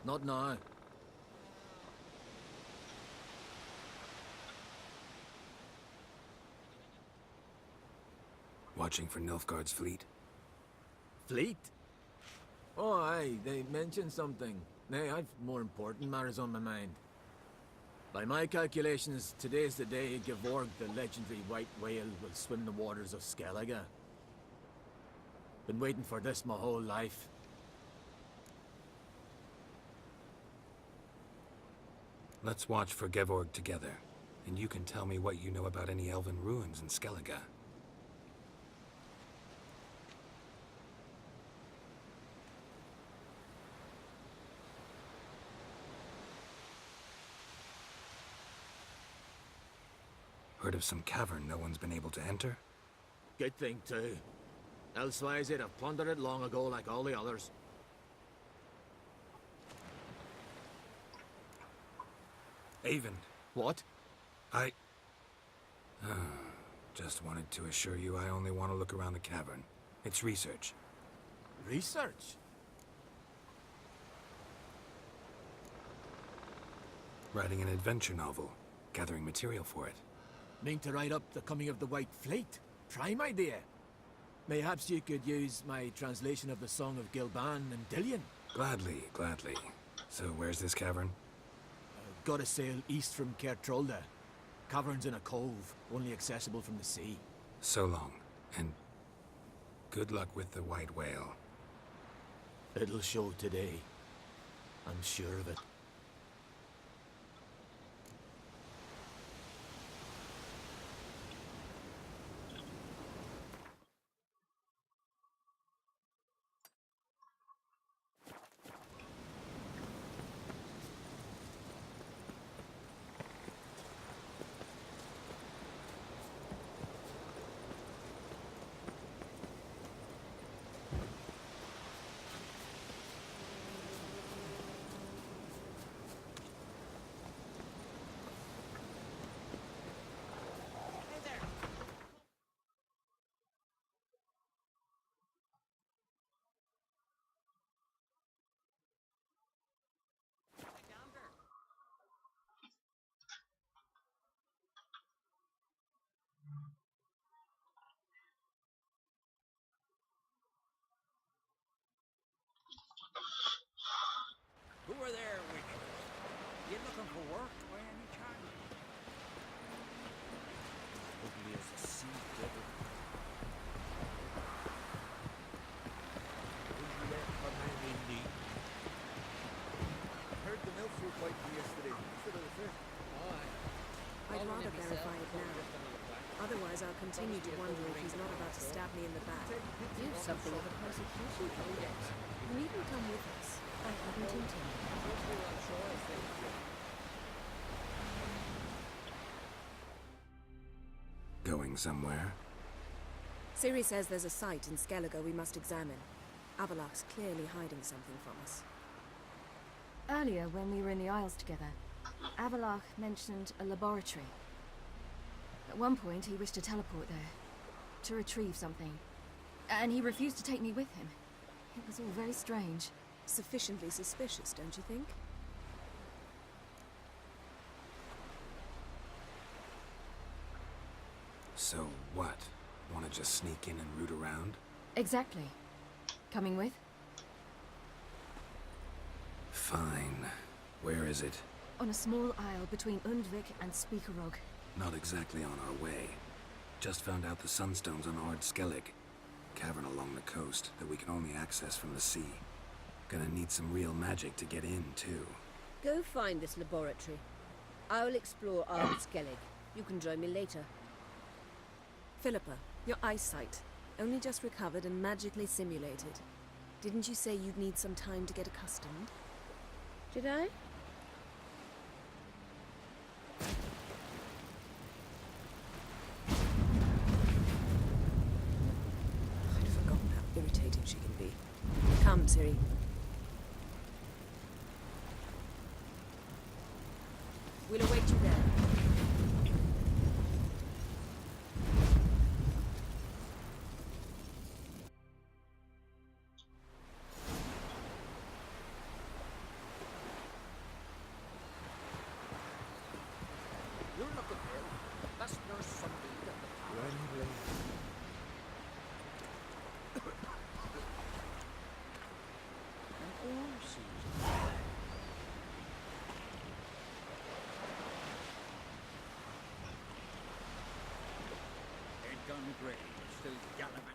Not now. Watching for Nilfgaard's fleet? Fleet? Oh, aye, they mentioned something. Nay, I've more important matters on my mind. By my calculations, today's the day Gevorg, the legendary white whale, will swim the waters of Skellige. Been waiting for this my whole life. Let's watch for Gevorg together, and you can tell me what you know about any elven ruins in Skellige. Heard of some cavern no one's been able to enter? Good thing, too. Elsewise, they'd have plundered it long ago like all the others. Avon. What? I... Just wanted to assure you I only want to look around the cavern. It's research. Research? Writing an adventure novel. Gathering material for it. Mean to write up the coming of the White Fleet? Prime idea. Mayhaps you could use my translation of the Song of Gilban and Dillion. Gladly, gladly. So where's this cavern? Gotta sail east from Kertrolda. Cavern's in a cove, only accessible from the sea. So long, and good luck with the white whale. It'll show today. I'm sure of it. Who are there, witches? You looking for work by any chance? Ugly as a sea devil. Would you let a man in need? Heard the milk fruit white from yesterday. Still in the fish. I'd rather verify it now. Otherwise, I'll continue to wonder if he's not about to stab me in the back. You've something of a persecution index. You needn't come with us. I haven't intended. Going somewhere? Ciri says there's a site in Skellige we must examine. Avalok's clearly hiding something from us. Earlier, when we were in the Isles together, Avalok mentioned a laboratory. At one point, he wished to teleport there, to retrieve something. And he refused to take me with him. It was all very strange. Sufficiently suspicious, don't you think? So what? Want to just sneak in and root around? Exactly. Coming with? Fine. Where is it? On a small isle between Undvik and Speakerog. Not exactly on our way. Just found out the sunstone's on Ard Skellig. Cavern along the coast that we can only access from the sea. Gonna need some real magic to get in, too. Go find this laboratory. I'll explore Ard Skellig. You can join me later. Philippa, your eyesight. Only just recovered and magically simulated. Didn't you say you'd need some time to get accustomed? Did I? I'd forgotten how irritating she can be. Come, Ciri. We'll await you there. grave, still gallivanting.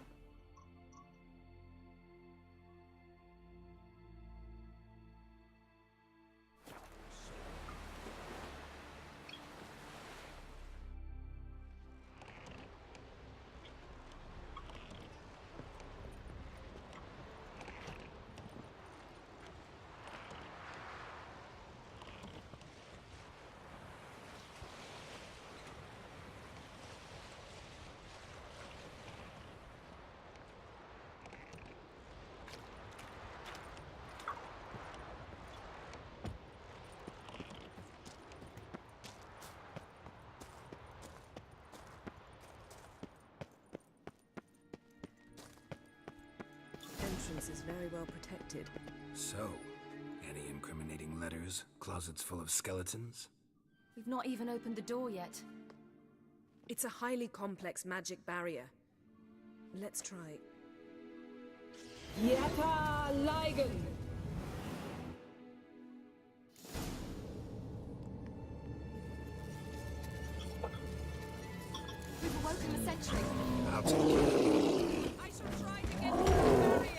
Entrance is very well protected. So, any incriminating letters? Closets full of skeletons? We've not even opened the door yet. It's a highly complex magic barrier. Let's try. Yata Ligen! We've awoken the sentry. I'll take care of it. I shall try to get through the barrier!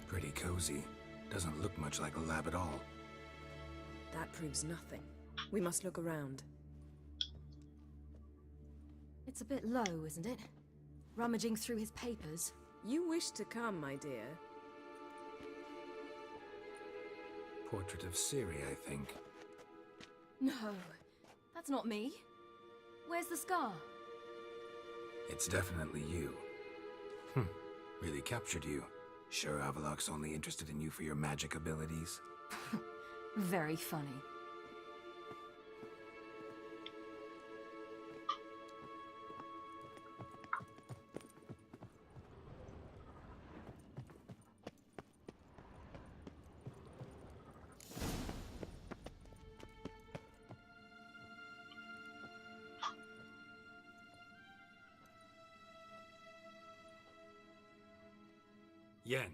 Pretty cozy. Doesn't look much like a lab at all. That proves nothing. We must look around. It's a bit low, isn't it? Rummaging through his papers. You wish to come, my dear. Portrait of Ciri, I think. No, that's not me. Where's the scar? It's definitely you. Really captured you. Sure Avallac'h's only interested in you for your magic abilities? Very funny. Yen.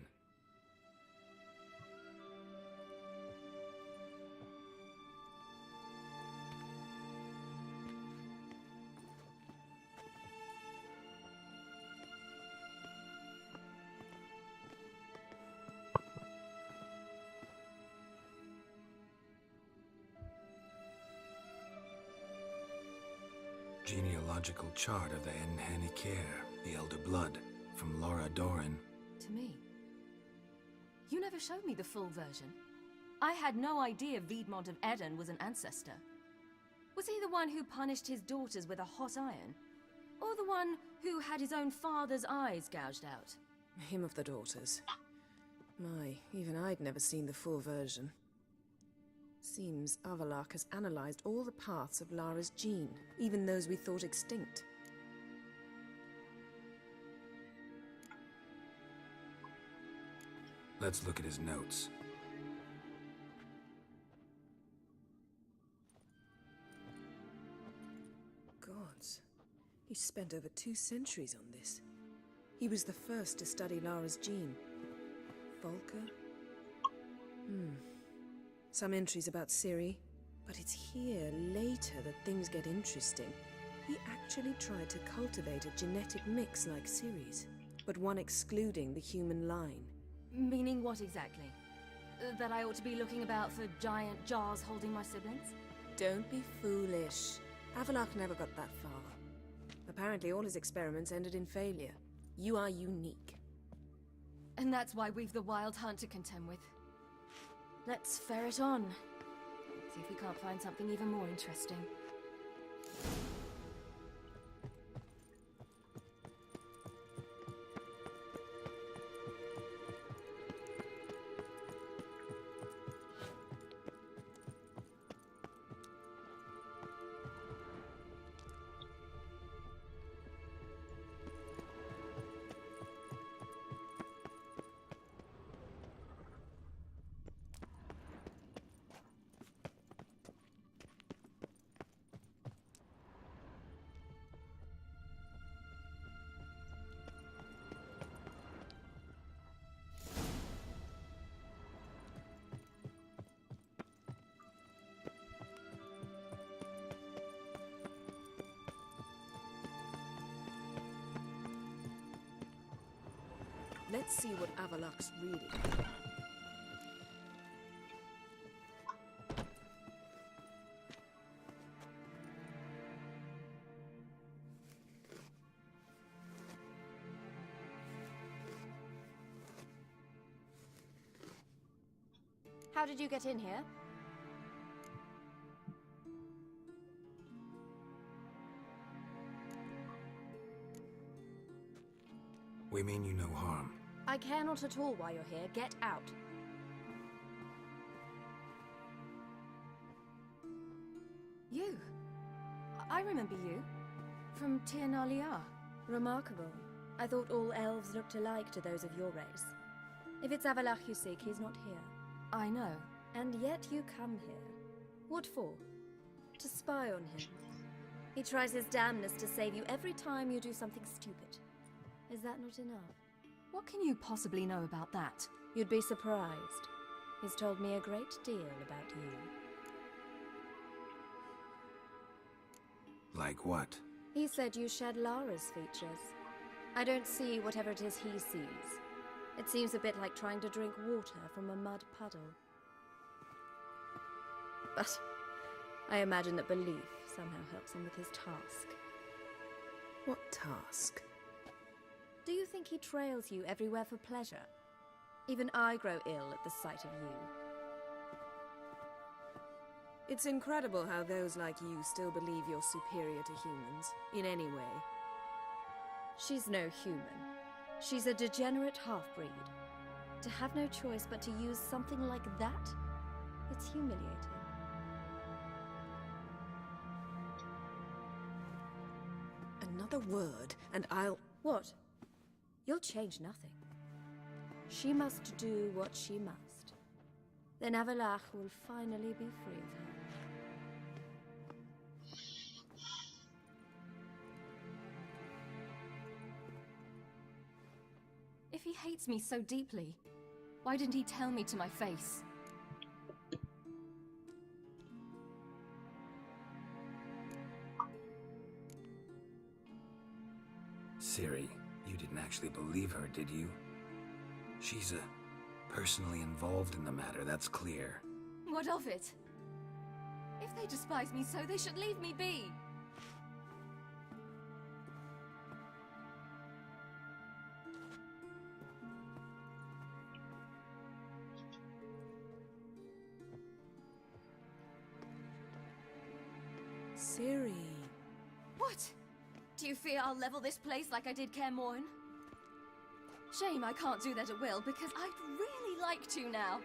Genealogical chart of the Enhanikir, the Elder Blood, from Laura Doran. To me. You never showed me the full version. I had no idea Viedmont of Eden was an ancestor. Was he the one who punished his daughters with a hot iron? Or the one who had his own father's eyes gouged out? Him of the daughters. My, even I'd never seen the full version. Seems Avallac'h has analyzed all the paths of Lara's gene, even those we thought extinct. Let's look at his notes. Gods. He spent over 2 centuries on this. He was the first to study Lara's gene. Volker? Some entries about Ciri, but it's here, later, that things get interesting. He actually tried to cultivate a genetic mix like Ciri's, but one excluding the human line. Meaning what exactly? That I ought to be looking about for giant jars holding my siblings? Don't be foolish. Avallac'h never got that far. Apparently all his experiments ended in failure. You are unique. And that's why we've the Wild Hunt to contend with. Let's ferret on. See if we can't find something even more interesting. Let's see what Avalok's really like. How did you get in here? We mean you no harm. I care not at all why you're here. Get out. You. I remember you. From Tir na Liar. Remarkable. I thought all elves looked alike to those of your race. If it's Avalach you seek, he's not here. I know. And yet you come here. What for? To spy on him. He tries his damnedest to save you every time you do something stupid. Is that not enough? What can you possibly know about that? You'd be surprised. He's told me a great deal about you. Like what? He said you shared Lara's features. I don't see whatever it is he sees. It seems a bit like trying to drink water from a mud puddle. But I imagine that belief somehow helps him with his task. What task? Do you think he trails you everywhere for pleasure? Even I grow ill at the sight of you. It's incredible how those like you still believe you're superior to humans, in any way. She's no human. She's a degenerate half-breed. To have no choice but to use something like that, it's humiliating. Another word, and I'll... What? You'll change nothing. She must do what she must. Then Avalach will finally be free of her. If he hates me so deeply, why didn't he tell me to my face? Ciri, you didn't actually believe her, did you? She's personally involved in the matter, that's clear. What of it? If they despise me so, they should leave me be. Ciri... What? Do you fear I'll level this place like I did Kaer Morhen? Shame I can't do that at will, because I'd really like to now.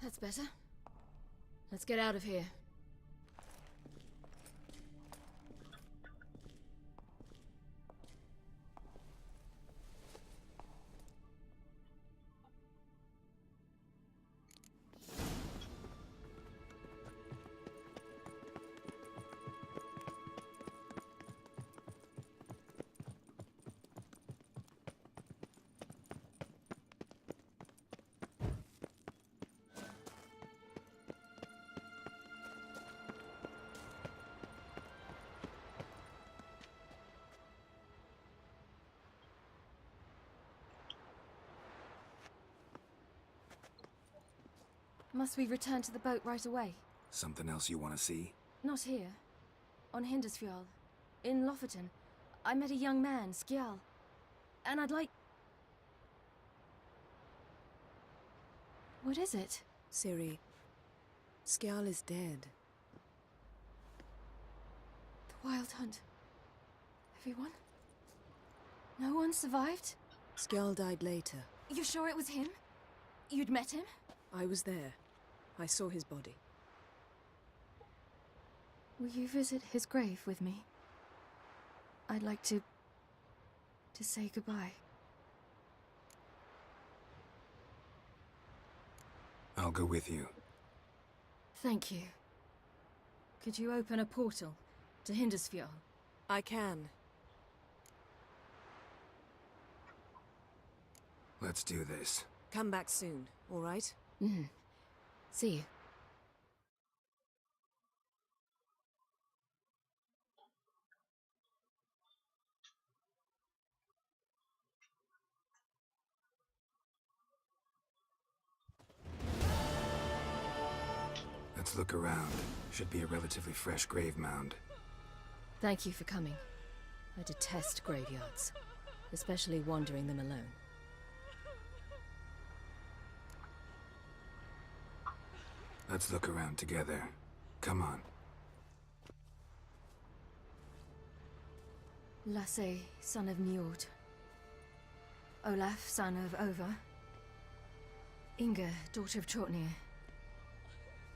That's better. Let's get out of here. Must we return to the boat right away? Something else you want to see? Not here. On Hindersfjall. In Lofoten. I met a young man, Skjal. And I'd like... What is it? Ciri, Skjal is dead. The Wild Hunt. Everyone? No one survived? Skjal died later. You sure it was him? You'd met him? I was there. I saw his body. Will you visit his grave with me? I'd like to say goodbye. I'll go with you. Thank you. Could you open a portal to Hindersfjall? I can. Let's do this. Come back soon, all right? See you. Let's look around. Should be a relatively fresh grave mound. Thank you for coming. I detest graveyards, especially wandering them alone. Let's look around together. Come on. Lasse, son of Njord. Olaf, son of Over. Inga, daughter of Trotnir.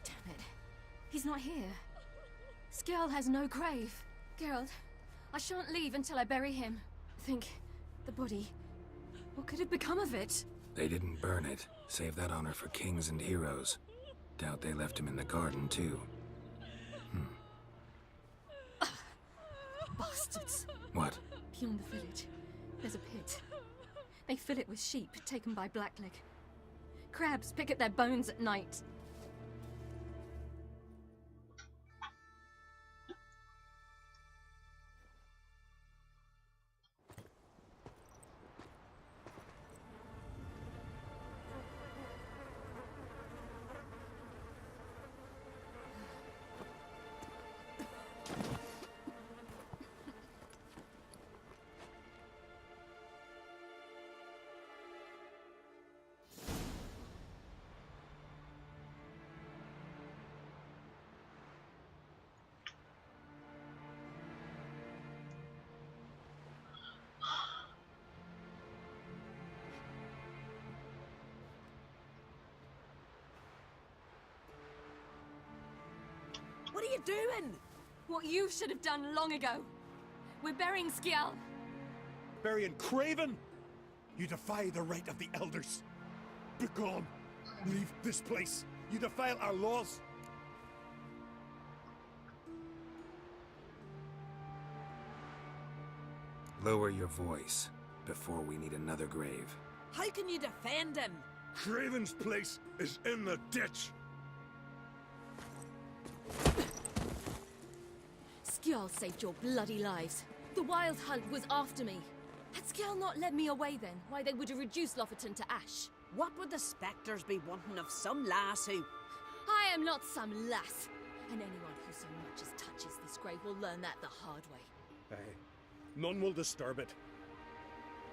Damn it. He's not here. Skjal has no grave. Geralt, I shan't leave until I bury him. Think, the body. What could have become of it? They didn't burn it. Save that honor for kings and heroes. Doubt they left him in the garden, too. Bastards. What? Beyond the village, there's a pit. They fill it with sheep taken by Blackleg. Crabs pick at their bones at night. What are you doing? What you should have done long ago. We're burying Skjal. Burying Craven? You defy the right of the elders. Begone. Leave this place. You defile our laws. Lower your voice before we need another grave. How can you defend him? Craven's place is in the ditch. Skjal saved your bloody lives. The Wild Hunt was after me. Had Skjal not led me away then, why they would have reduced Lofoten to ash. What would the spectres be wanting of some lass who... I am not some lass. And anyone who so much as touches this grave will learn that the hard way. Aye. None will disturb it.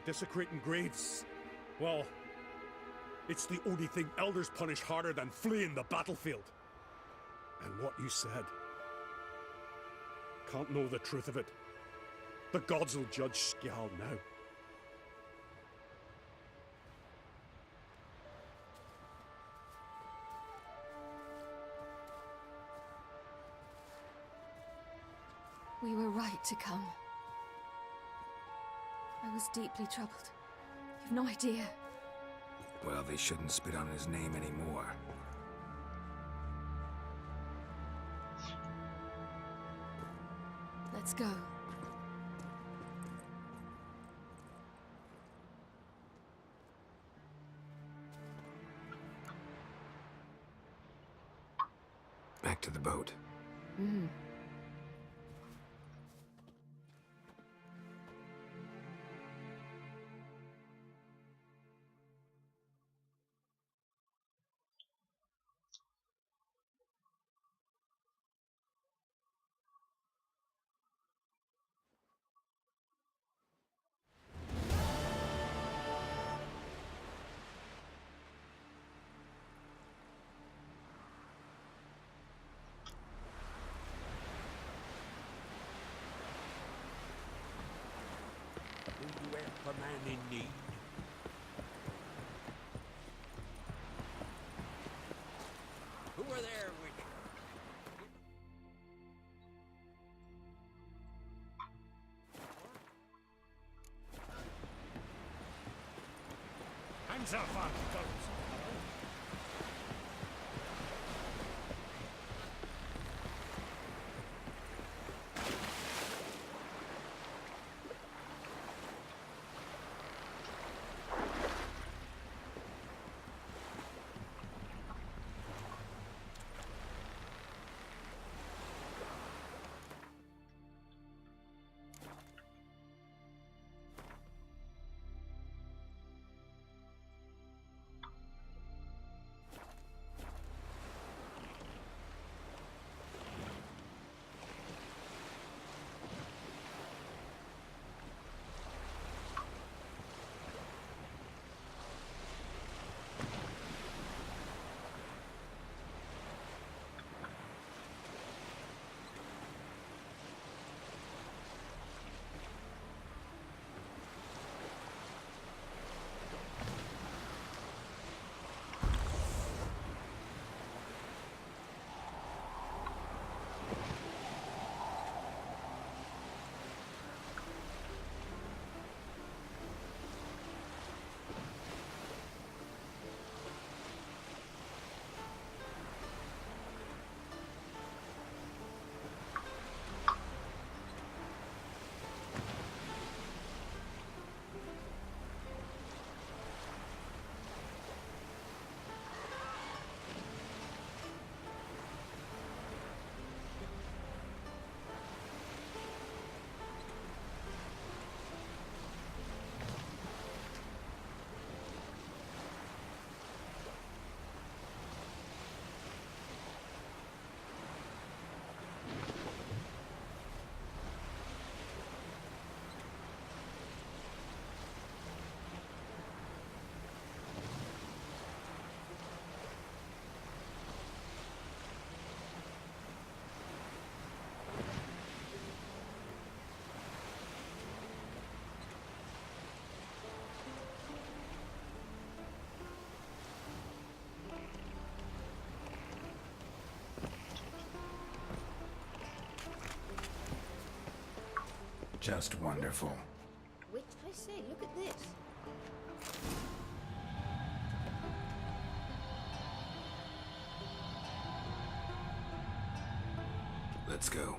Desecrating graves, well, it's the only thing elders punish harder than fleeing the battlefield. And what you said. Can't know the truth of it. The gods will judge Skjal now. You were right to come. I was deeply troubled. You've no idea. Well, they shouldn't spit on his name anymore. Let's go. Back to the boat. Mm. Do you help a man in need? Who are there, Witcher? Hands up, articles! Just wonderful. Wait, I say, look at this. Let's go.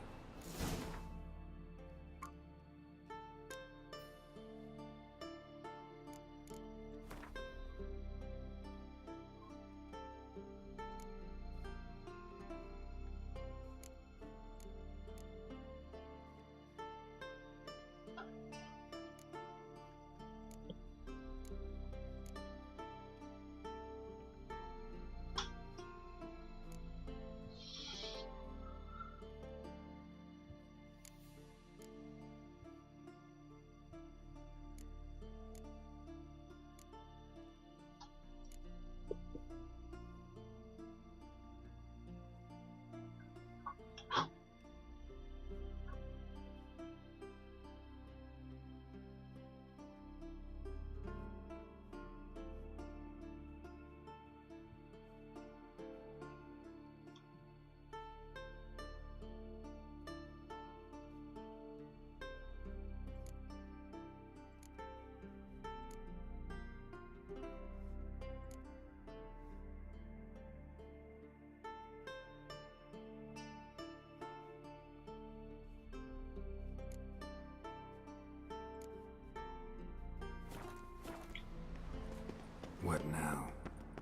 What now?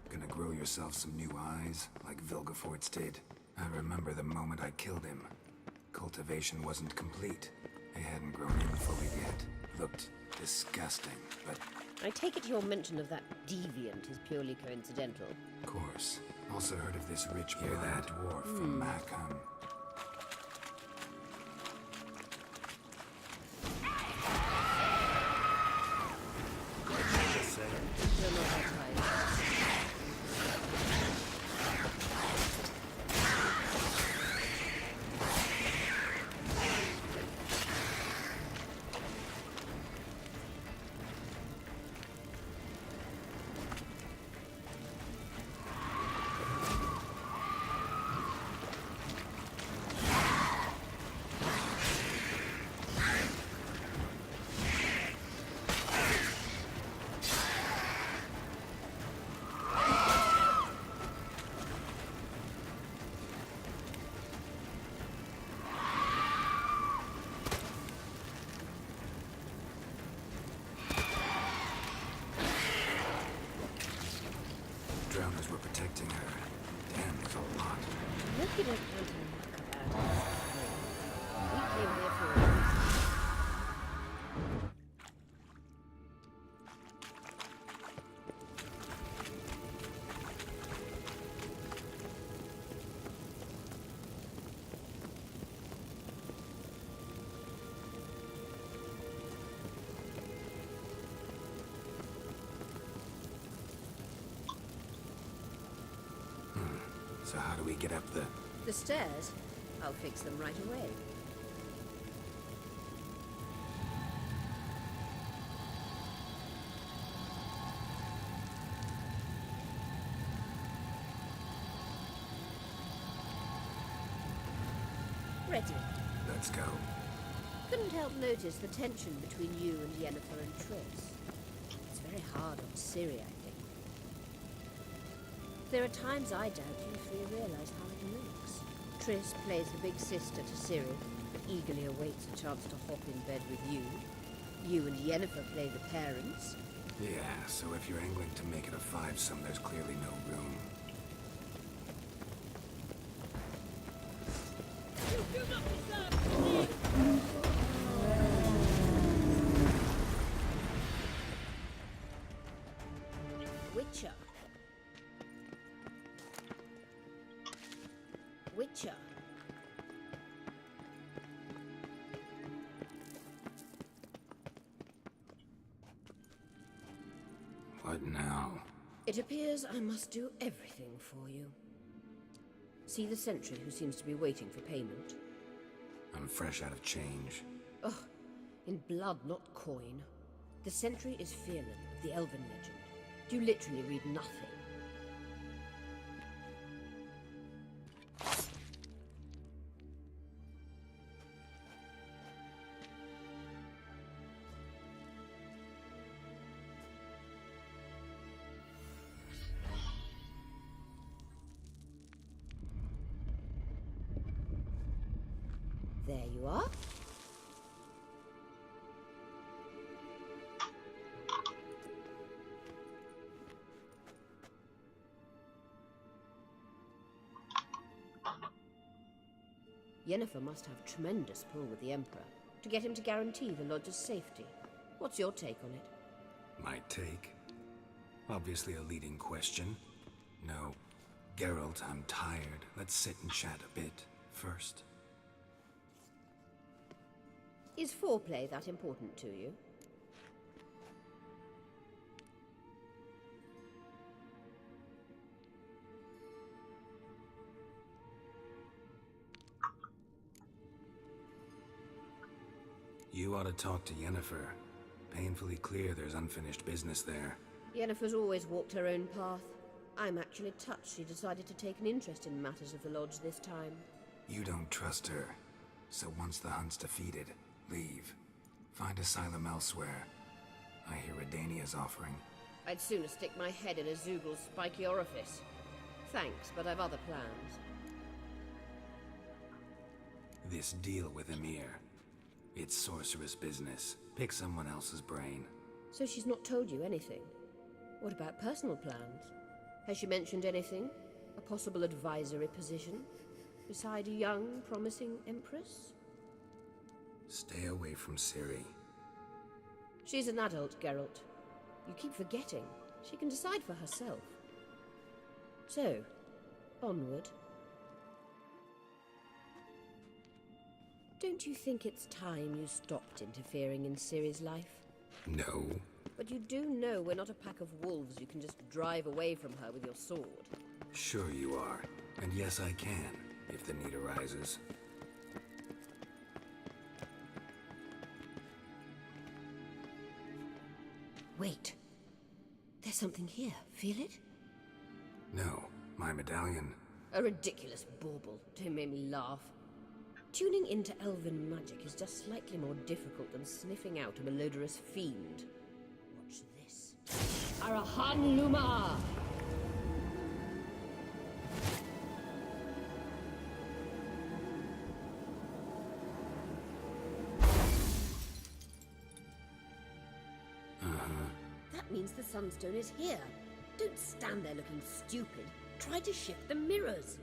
Gonna grow yourself some new eyes, like Vilgefortz did? I remember the moment I killed him. Cultivation wasn't complete. They hadn't grown in fully yet. Looked disgusting, but... I take it your mention of that deviant is purely coincidental. of course. Also heard of this rich that dwarf from Mackham. You're not that tired. Drowners were protecting her. Damn, there's a lot. Look at us wanting about us. We came here for a reason. So how do we get up the... The stairs? I'll fix them right away. Ready. Let's go. Couldn't help notice the tension between you and Yennefer and Triss. It's very hard on Ciri, I think. There are times I doubt you three realize how it looks. Triss plays the big sister to Ciri, but eagerly awaits a chance to hop in bed with you. You and Yennefer play the parents. Yeah, so if you're angling to make it a five-some, there's clearly no room. Witcher. Witcher. What now? It appears I must do everything for you. See the sentry who seems to be waiting for payment? I'm fresh out of change. Ugh, in blood, not coin. The sentry is Fierlan of the Elven legend. You literally read nothing. There you are. Yennefer must have tremendous pull with the Emperor to get him to guarantee the Lodge's safety. What's your take on it? My take? Obviously a leading question. No. Geralt, I'm tired. Let's sit and chat a bit first. Is foreplay that important to you? You ought to talk to Yennefer. Painfully clear there's unfinished business there. Yennefer's always walked her own path. I'm actually touched she decided to take an interest in matters of the Lodge this time. You don't trust her. So once the hunt's defeated, leave. Find asylum elsewhere. I hear Redania's offering. I'd sooner stick my head in a Zoogl's spiky orifice. Thanks, but I've other plans. This deal with Emir. It's sorceress business. Pick someone else's brain. So she's not told you anything? What about personal plans? Has she mentioned anything? A possible advisory position? Beside a young, promising empress? Stay away from Ciri. She's an adult, Geralt. You keep forgetting. She can decide for herself. So, onward. Don't you think it's time you stopped interfering in Ciri's life? No. But you do know we're not a pack of wolves you can just drive away from her with your sword. Sure you are. And yes, I can, if the need arises. Wait. There's something here. Feel it? No, my medallion. A ridiculous bauble. Don't make me laugh. Tuning into elven magic is just slightly more difficult than sniffing out a malodorous fiend. Watch this. Arahan Luma! That means the Sunstone is here. Don't stand there looking stupid. Try to shift the mirrors.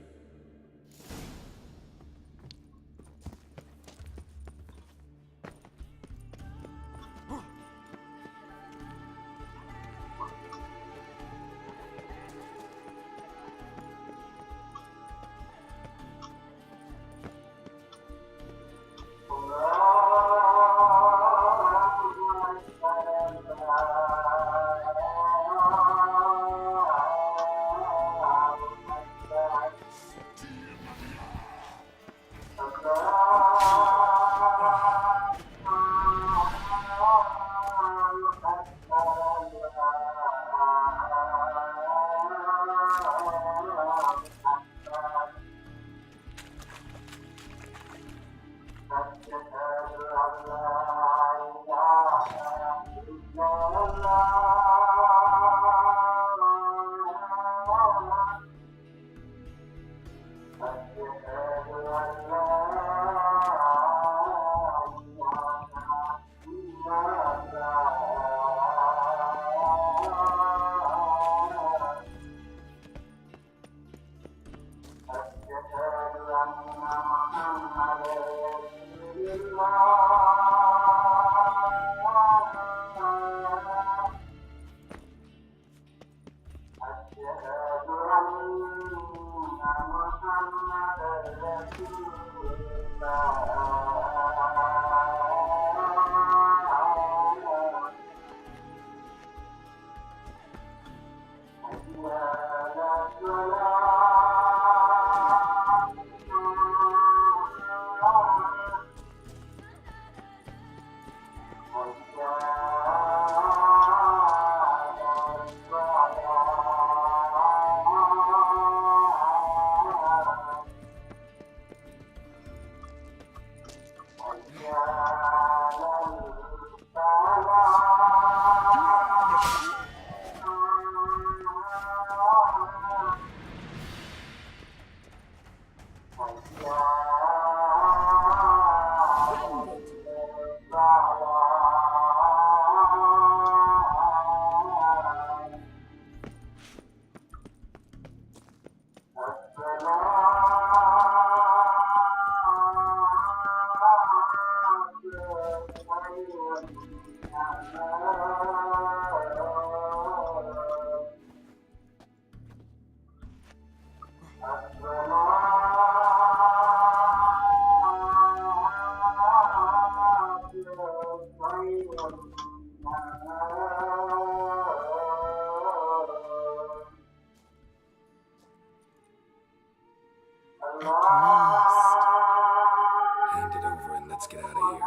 Hand it over and let's get out of here.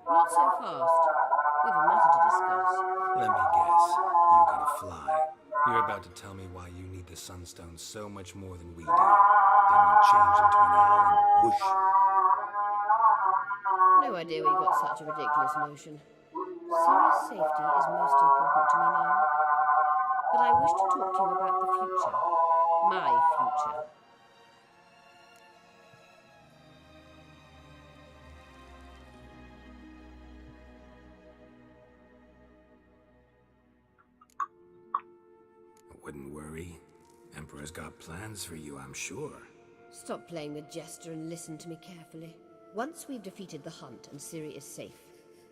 Not so fast. We've a matter to discuss. Let me guess. You gotta fly. You're about to tell me why you need the Sunstone so much more than we do. Then you change into an owl and whoosh. No idea where you got such a ridiculous notion. Ciri's safety is most important to me now. But I wish to talk to you about the future. My future. Wouldn't worry. Emperor's got plans for you, I'm sure. Stop playing the jester and listen to me carefully. Once we've defeated the Hunt and Ciri is safe,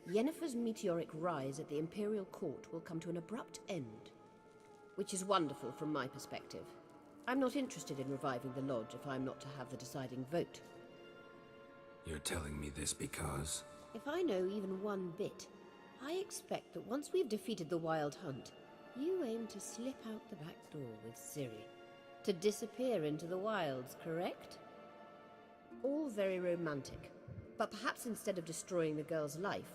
Yennefer's meteoric rise at the Imperial Court will come to an abrupt end. Which is wonderful from my perspective. I'm not interested in reviving the Lodge if I'm not to have the deciding vote. You're telling me this because... If I know even one bit, I expect that once we've defeated the Wild Hunt, you aim to slip out the back door with Ciri. To disappear into the wilds, correct? All very romantic. But perhaps instead of destroying the girl's life,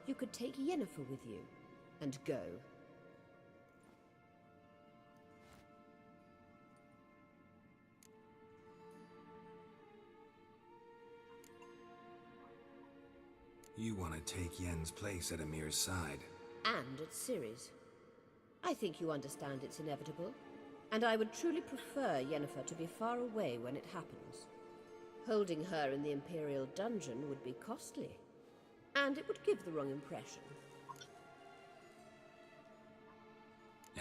you could take Yennefer with you and go. You want to take Yen's place at Amir's side. And at Ciri's. I think you understand it's inevitable, and I would truly prefer Yennefer to be far away when it happens. Holding her in the Imperial dungeon would be costly, and it would give the wrong impression.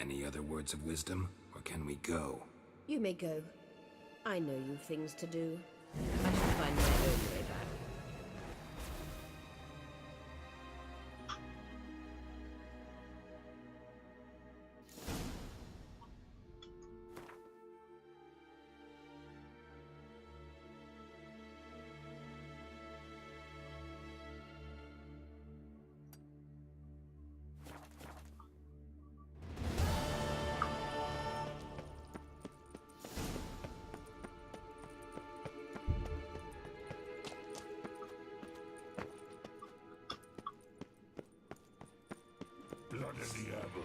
Any other words of wisdom, or can we go? You may go. I know you've things to do. I shall find my own way back. Blood of the Apple.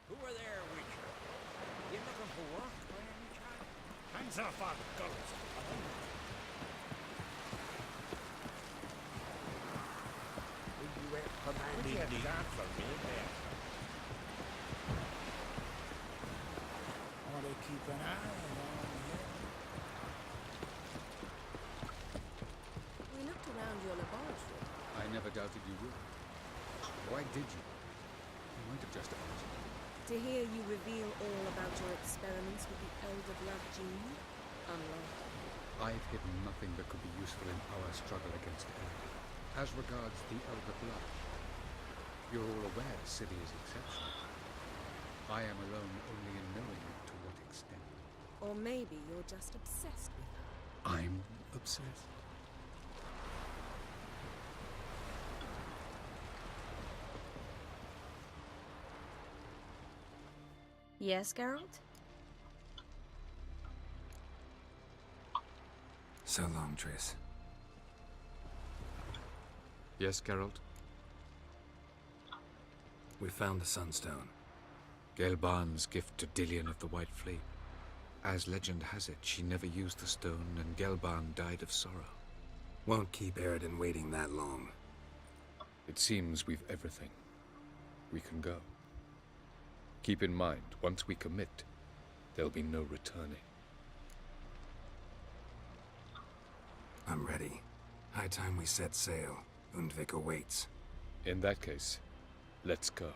Who are there, Witcher? You looking for work by any chance? Hands off our guns. Would you recommend me for me there? Ought to keep an eye on him. We looked around your laboratory. never doubted you would. Why did you? You might have just asked. To hear you reveal all about your experiments with the Elder Blood gene? Unlikely. I've hidden nothing that could be useful in our struggle against Elder. As regards the Elder Blood, you're all aware Ciri is exceptional. I am alone only in knowing to what extent. Or maybe you're just obsessed with her. I'm obsessed. Yes, Geralt? So long, Triss. Yes, Geralt? We found the Sunstone. Gelban's gift to Dillion of the White Fleet. As legend has it, she never used the stone, and Gelban died of sorrow. Won't keep Eridan waiting that long. It seems we've everything. We can go. Keep in mind, once we commit, there'll be no returning. I'm ready. High time we set sail. Undvik awaits. In that case, let's go.